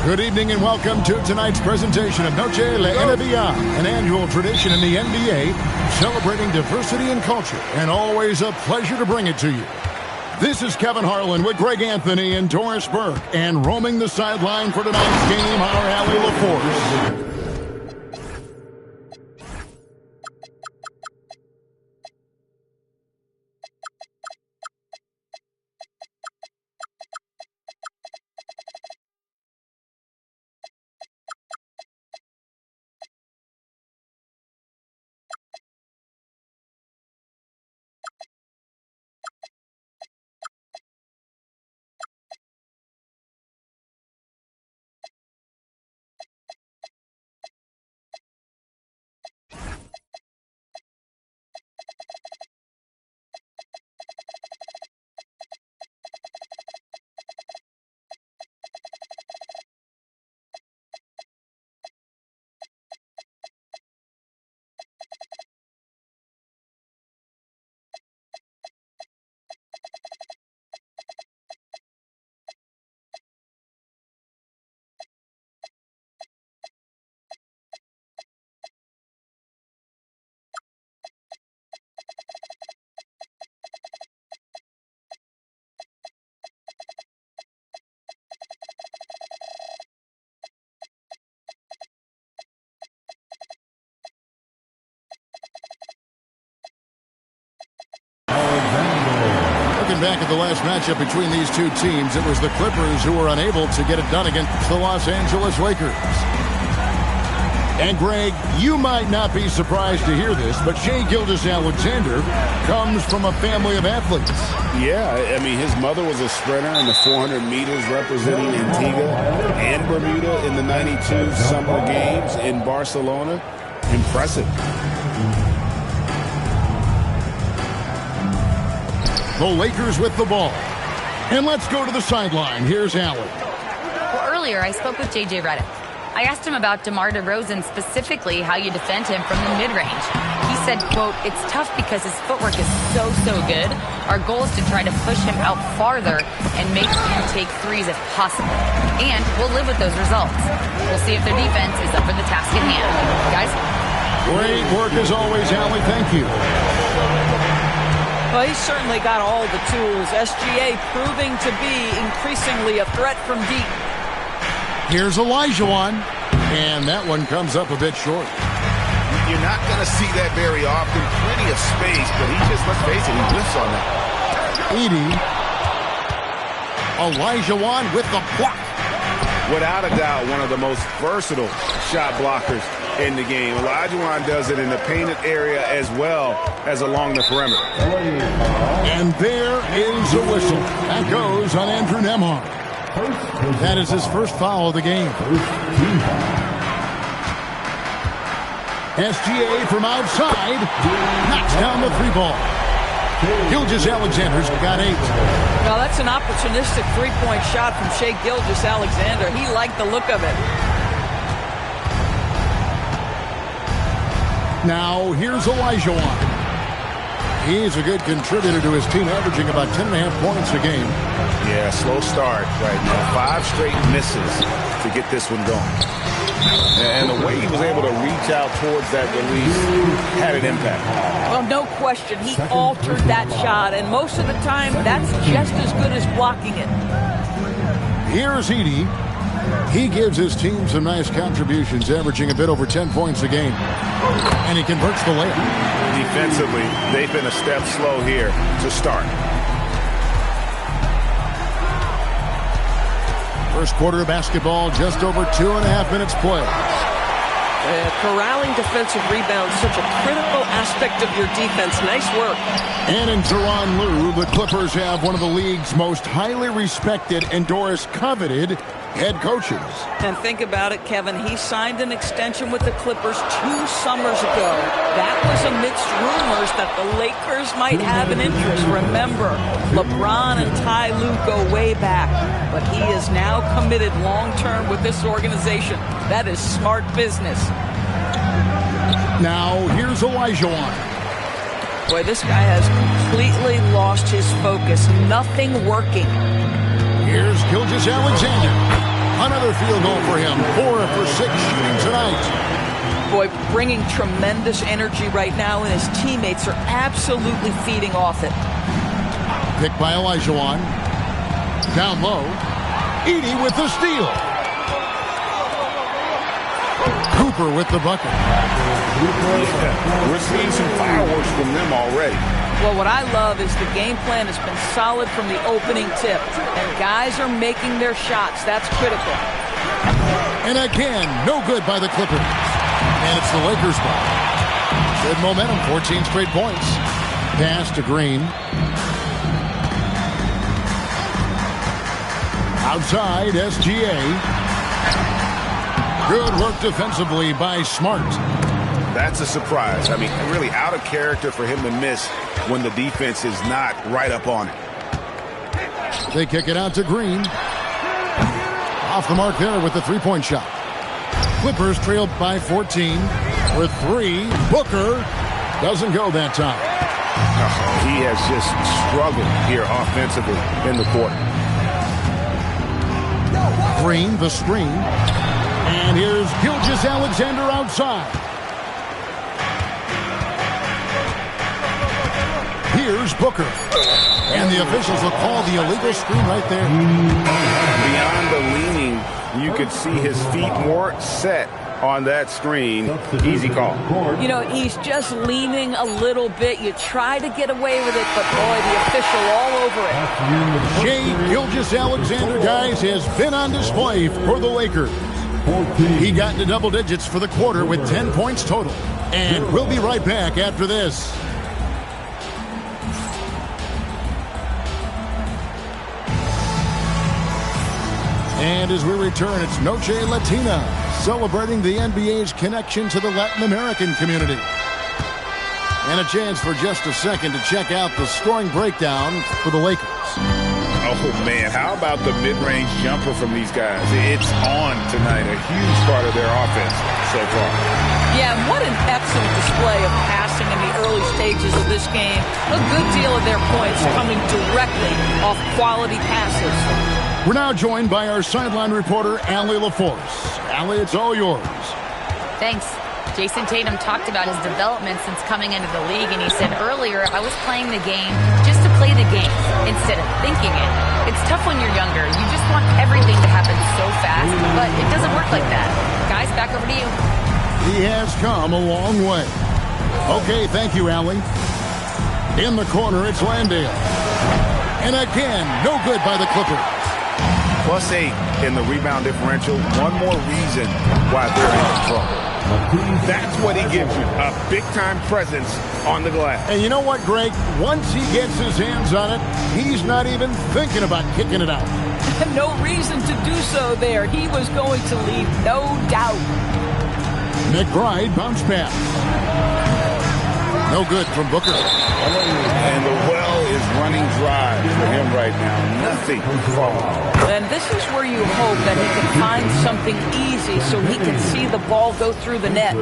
Good evening and welcome to tonight's presentation of Noche La NBA, an annual tradition in the NBA celebrating diversity and culture, and always a pleasure to bring it to you. This is Kevin Harlan with Greg Anthony and Doris Burke, and roaming the sideline for tonight's game, our Allie LaForce. Back at the last matchup between these two teams, it was the Clippers who were unable to get it done against the Los Angeles Lakers. And Greg, you might not be surprised to hear this, but Shai Gilgeous-Alexander comes from a family of athletes. Yeah, I mean, his mother was a sprinter in the 400 meters representing Antigua and Bermuda in the '92 Summer Games in Barcelona. Impressive. The Lakers with the ball. And let's go to the sideline. Here's Allen. Well, earlier I spoke with J.J. Redick. I asked him about DeMar DeRozan, specifically how you defend him from the mid-range. He said, quote, "It's tough because his footwork is so good. Our goal is to try to push him out farther and make him take threes if possible. And we'll live with those results. We'll see if their defense is up for the task at hand." Guys? Great work as always, Allie. Thank you. Well, he's certainly got all the tools. SGA proving to be increasingly a threat from deep. Here's Olajuwon, and that one comes up a bit short. You're not going to see that very often. Plenty of space, but he just, let's face it, he whiffs on that. Edie. Olajuwon with the block. Without a doubt, one of the most versatile shot blockers in the game. Olajuwon does it in the painted area as well as along the perimeter. And there is a whistle. That goes on Andrew Nembhard. That is his first foul of the game. SGA from outside knocks down the three ball. Gilgeous-Alexander's got 8. Now that's an opportunistic three-point shot from Shai Gilgeous-Alexander. He liked the look of it. Now here's Olajuwon. He's a good contributor to his team, averaging about 10.5 points a game. Yeah, slow start right now. 5 straight misses to get this one going. And the way he was able to reach out towards that release had an impact. Well, no question. He altered that shot, and most of the time, that's just as good as blocking it. Here's Edie. He gives his team some nice contributions, averaging a bit over 10 points a game. And he converts the layup. Defensively, they've been a step slow here to start. First quarter of basketball, just over 2.5 minutes played. Corralling defensive rebounds, such a critical aspect of your defense. Nice work. And in Tyronn Lue, the Clippers have one of the league's most highly respected and Doris coveted head coaches. And think about it, Kevin. He signed an extension with the Clippers 2 summers ago. That was amidst rumors that the Lakers might have an interest. Remember, LeBron and Ty Lue go way back. But he is now committed long-term with this organization. That is smart business. Now, here's Olajuwon. Boy, this guy has completely lost his focus. Nothing working. Here's Gilgeous-Alexander. Another Another field goal for him. 4 for 6 shooting tonight. Boy, bringing tremendous energy right now, and his teammates are absolutely feeding off it. Picked by Olajuwon. Down low. Edey with the steal. Cooper with the bucket. Yeah, we're seeing some fireworks from them already. Well, what I love is the game plan has been solid from the opening tip, and guys are making their shots. That's critical. And again, no good by the Clippers. And it's the Lakers' ball. Good momentum, 14 straight points. Pass to Green. Outside, SGA. Good work defensively by Smart. That's a surprise. I mean, really out of character for him to miss when the defense is not right up on it. They kick it out to Green. Off the mark there with the three-point shot. Clippers trailed by 14 for 3. Booker doesn't go that time. He has just struggled here offensively in the court. Green, the screen. And here's Gilgeous-Alexander outside. Here's Booker. And the officials will call the illegal screen right there. Beyond the leaning, you could see his feet more set on that screen. Easy call. You know, he's just leaning a little bit. You try to get away with it, but boy, the official all over it. Shai Gilgeous-Alexander, guys, has been on display for the Lakers. He got into double digits for the quarter with 10 points total. And we'll be right back after this. And as we return, it's Noche Latina, celebrating the NBA's connection to the Latin American community. And a chance for just a second to check out the scoring breakdown for the Lakers. Oh, man, how about the mid-range jumper from these guys? It's on tonight, a huge part of their offense so far. Yeah, and what an excellent display of passing in the early stages of this game. A good deal of their points coming directly off quality passes. We're now joined by our sideline reporter, Allie LaForce. Allie, it's all yours. Thanks. Jason Tatum talked about his development since coming into the league, and he said earlier, I was playing the game just to play the game instead of thinking it. It's tough when you're younger. You just want everything to happen so fast, but it doesn't work like that. Guys, back over to you. He has come a long way. Okay, thank you, Allie. In the corner, it's Landale. And again, no good by the Clippers. +8 in the rebound differential. One more reason why they're in control. That's what he gives you, a big-time presence on the glass. And you know what, Greg? Once he gets his hands on it, he's not even thinking about kicking it out. No reason to do so there. He was going to leave, no doubt. McBride bounce pass. No good from Booker. And the well is running dry for him right now. Nothing falling. And this is where you hope that he can find something easy so he can see the ball go through the net.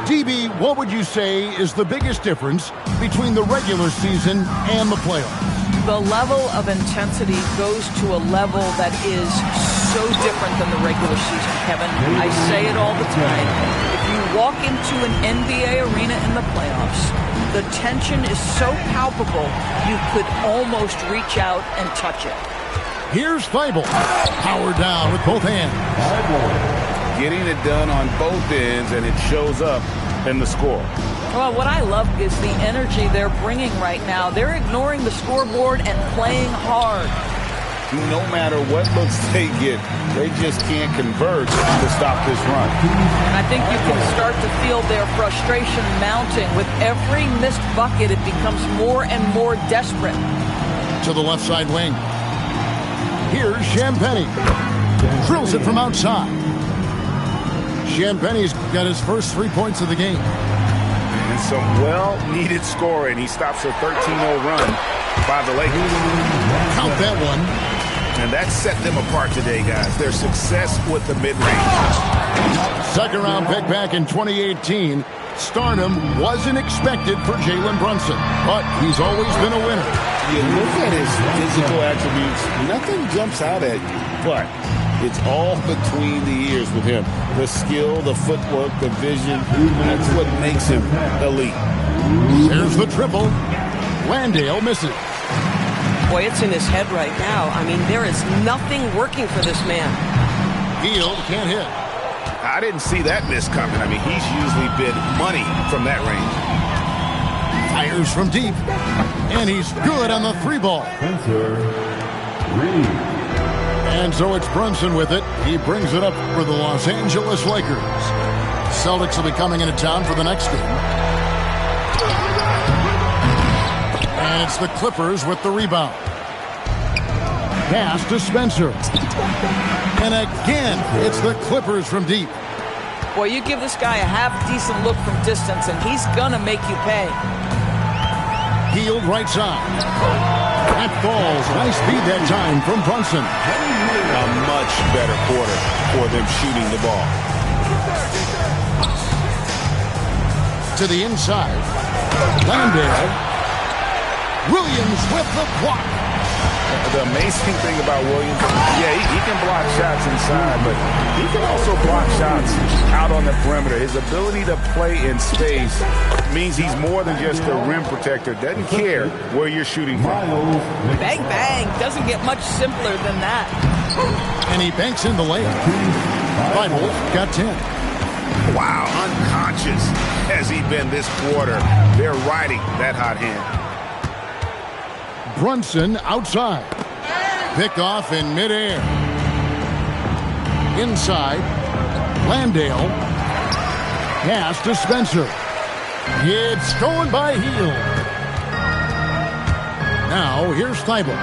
DB, what would you say is the biggest difference between the regular season and the playoffs? The level of intensity goes to a level that is so different than the regular season, Kevin. I say it all the time. If you walk into an NBA arena in the playoffs, the tension is so palpable, you could almost reach out and touch it. Here's Feibel. Power down with both hands. Getting it done on both ends, and it shows up in the score. Well, what I love is the energy they're bringing right now. They're ignoring the scoreboard and playing hard. No matter what looks they get, they just can't convert to stop this run. And I think you can start to feel their frustration mounting. With every missed bucket, it becomes more and more desperate. To the left side wing. Here's Champagnie. Drills it from outside. Champagnie's got his first 3 points of the game. And some well-needed scoring. He stops a 13-0 run by the Lakers. Count that one. And that set them apart today, guys. Their success with the mid-range. Second-round pick back in 2018. Stardom wasn't expected for Jalen Brunson, but he's always been a winner. You look at his physical attributes, nothing jumps out at you, but It's all between the ears with him. The skill, the footwork, the vision, that's what makes him elite. There's the triple. Landale misses. Boy, it's in his head right now. I mean, there is nothing working for this man. Hield can't hit. I didn't see that miss coming. I mean, he's usually been money from that range. Fires from deep. And he's good on the 3-ball. And so it's Brunson with it. He brings it up for the Los Angeles Lakers. Celtics will be coming into town for the next game. And it's the Clippers with the rebound. Pass to Spencer. And again, it's the Clippers from deep. Boy, you give this guy a half-decent look from distance, and he's gonna make you pay. Hield right side. That falls. Nice feed that time from Brunson. A much better quarter for them shooting the ball. To the inside. Landale. Williams with the block. The amazing thing about Williams, yeah, he can block shots inside, but he can also block shots out on the perimeter. His ability to play in space means he's more than just a rim protector. Doesn't care where you're shooting from. Bang, bang. Doesn't get much simpler than that. And he banks in the layup. Bible got 10. Wow, unconscious has he been this quarter. They're riding that hot hand. Brunson outside. Pick off in midair. Inside. Landale. Pass to Spencer. It's going by Hield. Now here's Thibault.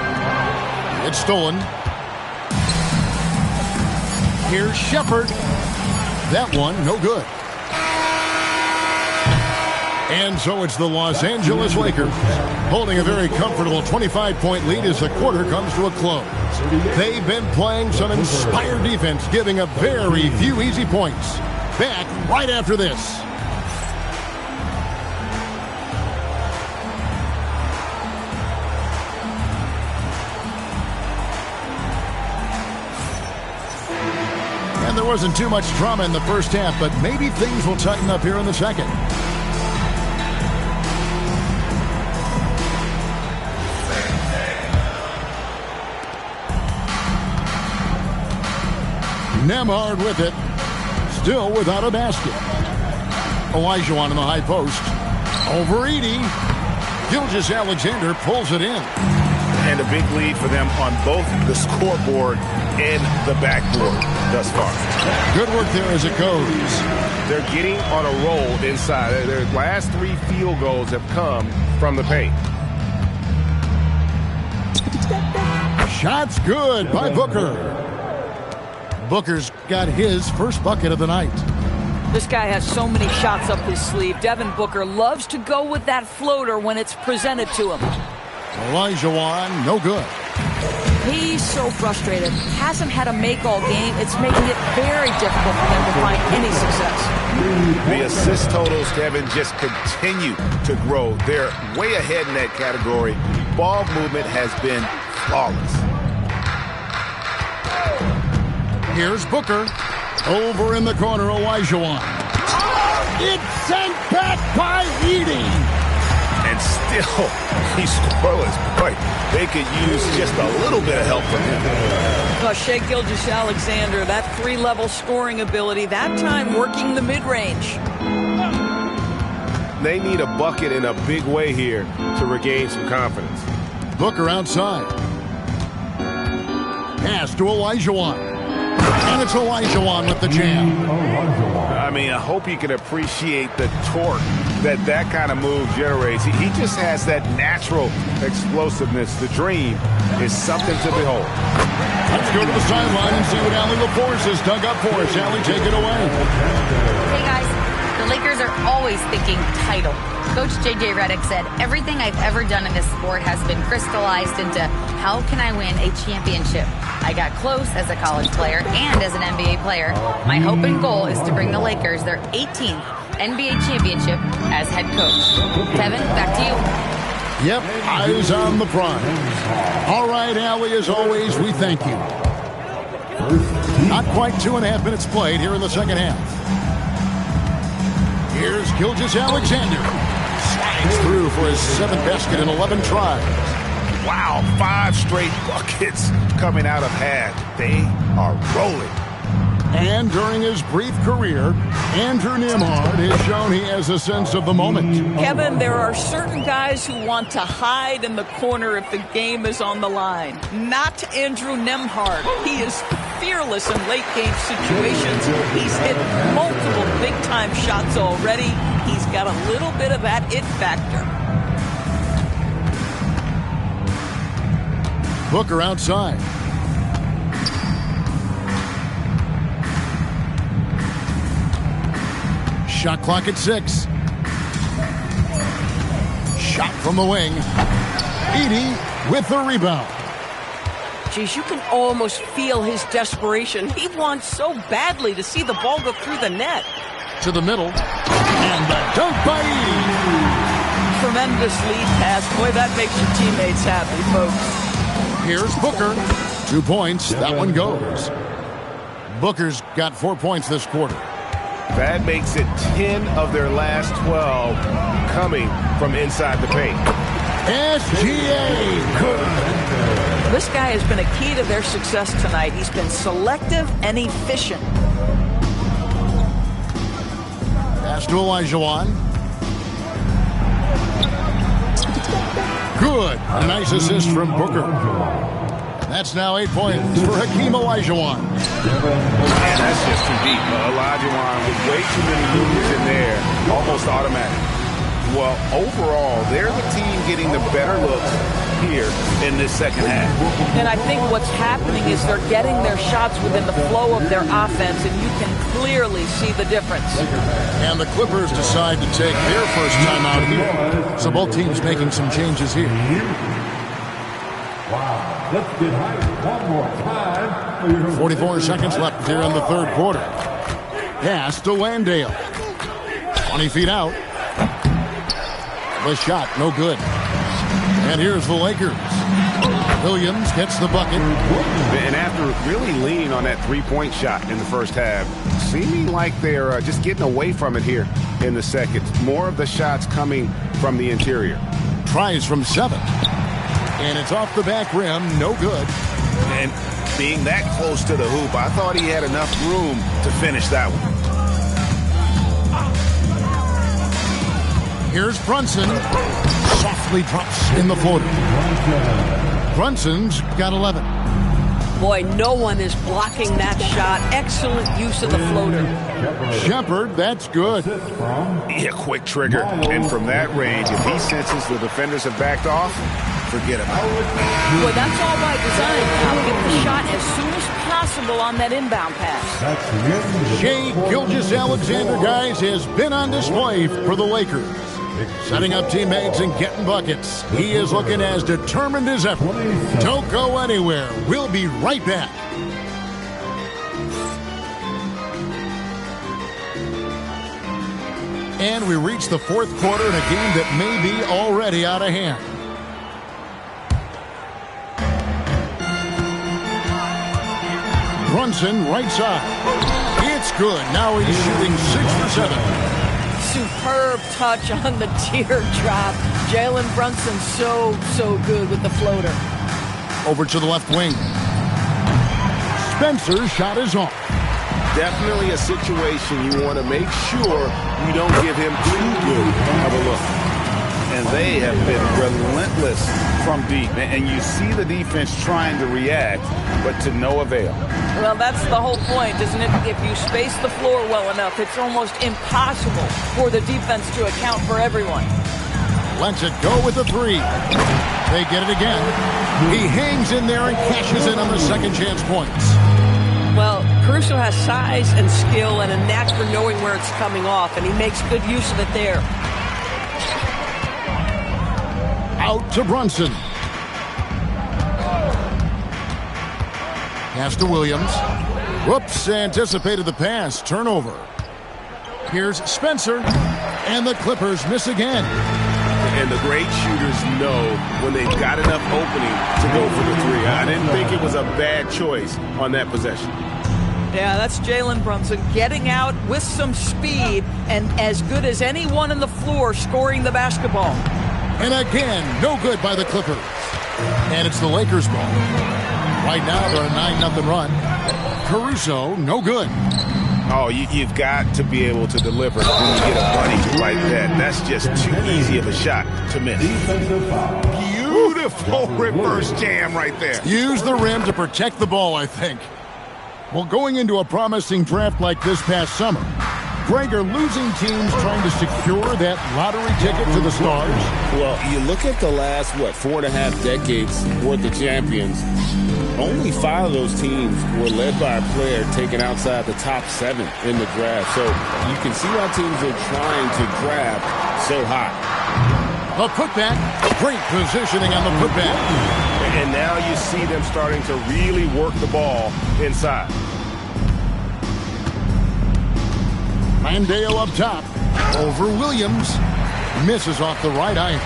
It's stolen. Here's Shepard. That one, no good. And so it's the Los Angeles Lakers holding a very comfortable 25-point lead as the quarter comes to a close. They've been playing some inspired defense, giving up very few easy points. Back right after this. And there wasn't too much drama in the first half, but maybe things will tighten up here in the second. Nemhard with it. Still without a basket. Olajuwon in the high post. Over Edey. Gilgeous-Alexander pulls it in. And a big lead for them on both the scoreboard and the backboard thus far. Good work there as it goes. They're getting on a roll inside. Their last 3 field goals have come from the paint. Shot's good by Booker. Booker's got his first bucket of the night. This guy has so many shots up his sleeve. Devin Booker loves to go with that floater when it's presented to him. Olajuwon, no good. He's so frustrated. Hasn't had a make all game. It's making it very difficult for them to find any success. The assist totals, Kevin, just continue to grow. They're way ahead in that category. Ball movement has been flawless. Here's Booker. Over in the corner, Olajuwon. It's sent back by Edey. And still, he's scoreless. Boy, they could use just a little bit of help from him. Shea Gilgeous-Alexander, that 3-level scoring ability, that time working the mid-range. They need a bucket in a big way here to regain some confidence. Booker outside. Pass to Olajuwon. And it's Olajuwon with the jam. I mean, I hope you can appreciate the torque that kind of move generates. He just has that natural explosiveness. The dream is something to behold. Let's go to the sideline and see what Allie LaForce has dug up for us. Allie, take it away. Hey, guys. The Lakers are always thinking title. Coach J.J. Redick said, everything I've ever done in this sport has been crystallized into how can I win a championship? I got close as a college player and as an NBA player. My hope and goal is to bring the Lakers their 18th NBA championship as head coach. Kevin, back to you. Yep, eyes on the prize. All right, Allie, as always, we thank you. Not quite 2.5 minutes played here in the second half. Here's Gilgeous-Alexander. Slides through for his 7th basket in 11 tries. Wow, 5 straight buckets coming out of half. They are rolling. And during his brief career, Andrew Nembhard has shown he has a sense of the moment. Kevin, there are certain guys who want to hide in the corner if the game is on the line. Not Andrew Nembhard. He is fearless in late-game situations. He's hit multiple big-time shots already. He's got a little bit of that it factor. Booker outside. Shot clock at 6. Shot from the wing. Edey with the rebound. Geez, you can almost feel his desperation. He wants so badly to see the ball go through the net. To the middle. And the dunk by Edey. Tremendous lead pass. Boy, that makes your teammates happy, folks. Here's Booker. 2 points. That one goes. Booker's got 4 points this quarter. That makes it 10 of their last 12 coming from inside the paint. SGA. Good. This guy has been a key to their success tonight. He's been selective and efficient. Pass to Olajuwon. Good. A nice assist from Booker. That's now 8 points for Hakeem Olajuwon. Man, that's just too deep. Olajuwon with way too many moves in there. Almost automatic. Well, overall, they're the team getting the better looks here in this second half. And I think what's happening is they're getting their shots within the flow of their offense, and you can clearly see the difference. And the Clippers decide to take their first time out here. So both teams making some changes here. Wow. Let's get hyped one more time. 44 seconds left here in the third quarter. Pass to Landale. 20 feet out. The shot, no good. And here's the Lakers. Williams gets the bucket. And after really leaning on that three-point shot in the first half, seeming like they're just getting away from it here in the second. More of the shots coming from the interior. Tries from 7. And it's off the back rim, no good. And being that close to the hoop, I thought he had enough room to finish that one. Here's Brunson. Softly drops in the floater. Brunson's got 11. Boy, no one is blocking that shot. Excellent use of the floater. Shepard, that's good. Yeah, quick trigger. And from that range, if he senses the defenders have backed off, forget about it. Boy, that's all by design. Now get the shot as soon as possible on that inbound pass. Shai Gilgeous-Alexander, guys, has been on display for the Lakers. Setting up teammates and getting buckets. He is looking as determined as ever. Don't go anywhere. We'll be right back. And we reach the fourth quarter in a game that may be already out of hand. Brunson, right side. It's good. Now he's shooting 6 for 7. Superb touch on the teardrop. Jalen Brunson so good with the floater. Over to the left wing. Spencer's shot is off. Definitely a situation you want to make sure you don't give him too good of a look. And they have been relentless from deep. And you see the defense trying to react, but to no avail. Well, that's the whole point, isn't it? If you space the floor well enough, it's almost impossible for the defense to account for everyone. Lets it go with the 3. They get it again. He hangs in there and cashes in on the second chance points. Well, Caruso has size and skill and a knack for knowing where it's coming off, and he makes good use of it there. Out to Brunson. Pass to Williams. Whoops, anticipated the pass. Turnover. Here's Spencer. And the Clippers miss again. And the great shooters know when they've got enough opening to go for the 3. I didn't think it was a bad choice on that possession. Yeah, that's Jalen Brunson getting out with some speed and as good as anyone on the floor scoring the basketball. And again, no good by the Clippers. And it's the Lakers' ball. Right now, they're a 9-0 run. Caruso, no good. Oh, you've got to be able to deliver when you get a bunny like that. That's just too easy of a shot to miss. Beautiful reverse jam right there. Use the rim to protect the ball, I think. Well, going into a promising draft like this past summer, Greg, are losing teams trying to secure that lottery ticket to the stars? Well, you look at the last, 4.5 decades worth of champions, only 5 of those teams were led by a player taken outside the top 7 in the draft. So you can see why teams are trying to draft so high. A putback, great positioning on the putback. And now you see them starting to really work the ball inside. Landale up top, over Williams, misses off the right eye.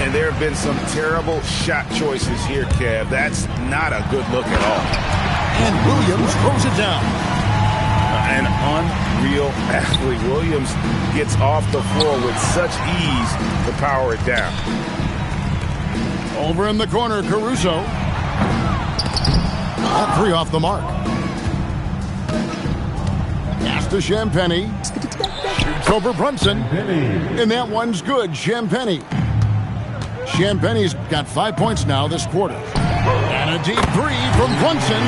And there have been some terrible shot choices here, Kev. That's not a good look at all. And Williams throws it down. An unreal athlete. Williams gets off the floor with such ease to power it down. Over in the corner, Caruso. That 3 off the mark. Pass to Champagnie. Shoots over Brunson. And that one's good. Champagnie. Champagnie's got 5 points now this quarter. And a deep 3 from Brunson.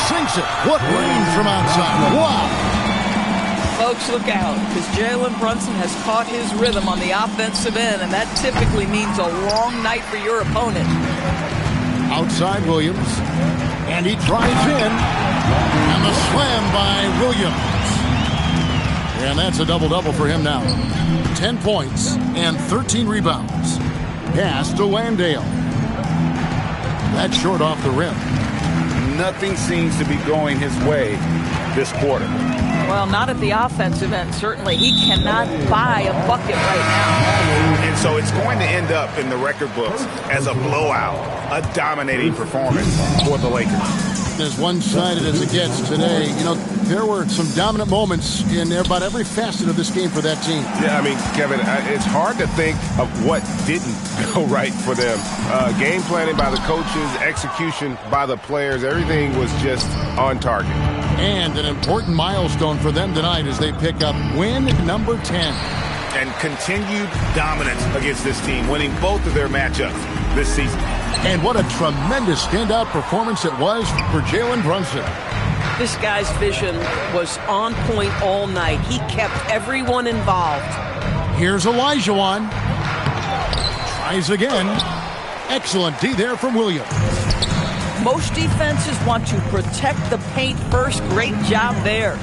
Sinks it. What range from outside. Wow. Folks, look out, because Jalen Brunson has caught his rhythm on the offensive end, and that typically means a long night for your opponent. Outside Williams. And he drives in. And the slam by Williams. And that's a double-double for him now. 10 points and 13 rebounds. Pass to Landale. That's short off the rim. Nothing seems to be going his way this quarter. Well, not at the offensive end, certainly. He cannot buy a bucket right now. And so it's going to end up in the record books as a blowout, a dominating performance for the Lakers. As one-sided as it gets today, you know, there were some dominant moments in about every facet of this game for that team. Yeah, I mean, Kevin, it's hard to think of what didn't go right for them. Game planning by the coaches, execution by the players, everything was just on target. And an important milestone for them tonight as they pick up win number 10. And continued dominance against this team, winning both of their matchups this season. And what a tremendous standout performance it was for Jalen Brunson. This guy's vision was on point all night. He kept everyone involved. Here's Olajuwon. Tries again. Excellent D there from Williams. Most defenses want to protect the paint first. Great job there.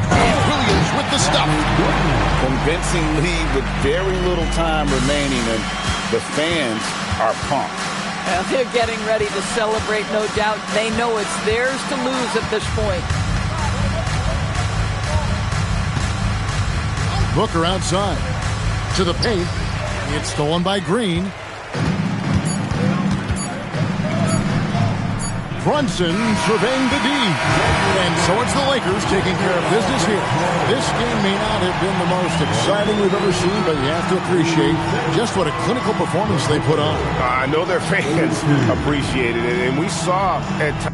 And Williams with the stuff. Convincing lead with very little time remaining, and the fans are pumped. Well, they're getting ready to celebrate, no doubt. They know it's theirs to lose at this point. Booker outside. To the paint. It's stolen by Green. Brunson surveying the D. And so it's the Lakers taking care of business here. This game may not have been the most exciting we've ever seen, but you have to appreciate just what a clinical performance they put on. I know their fans appreciated it, and we saw at times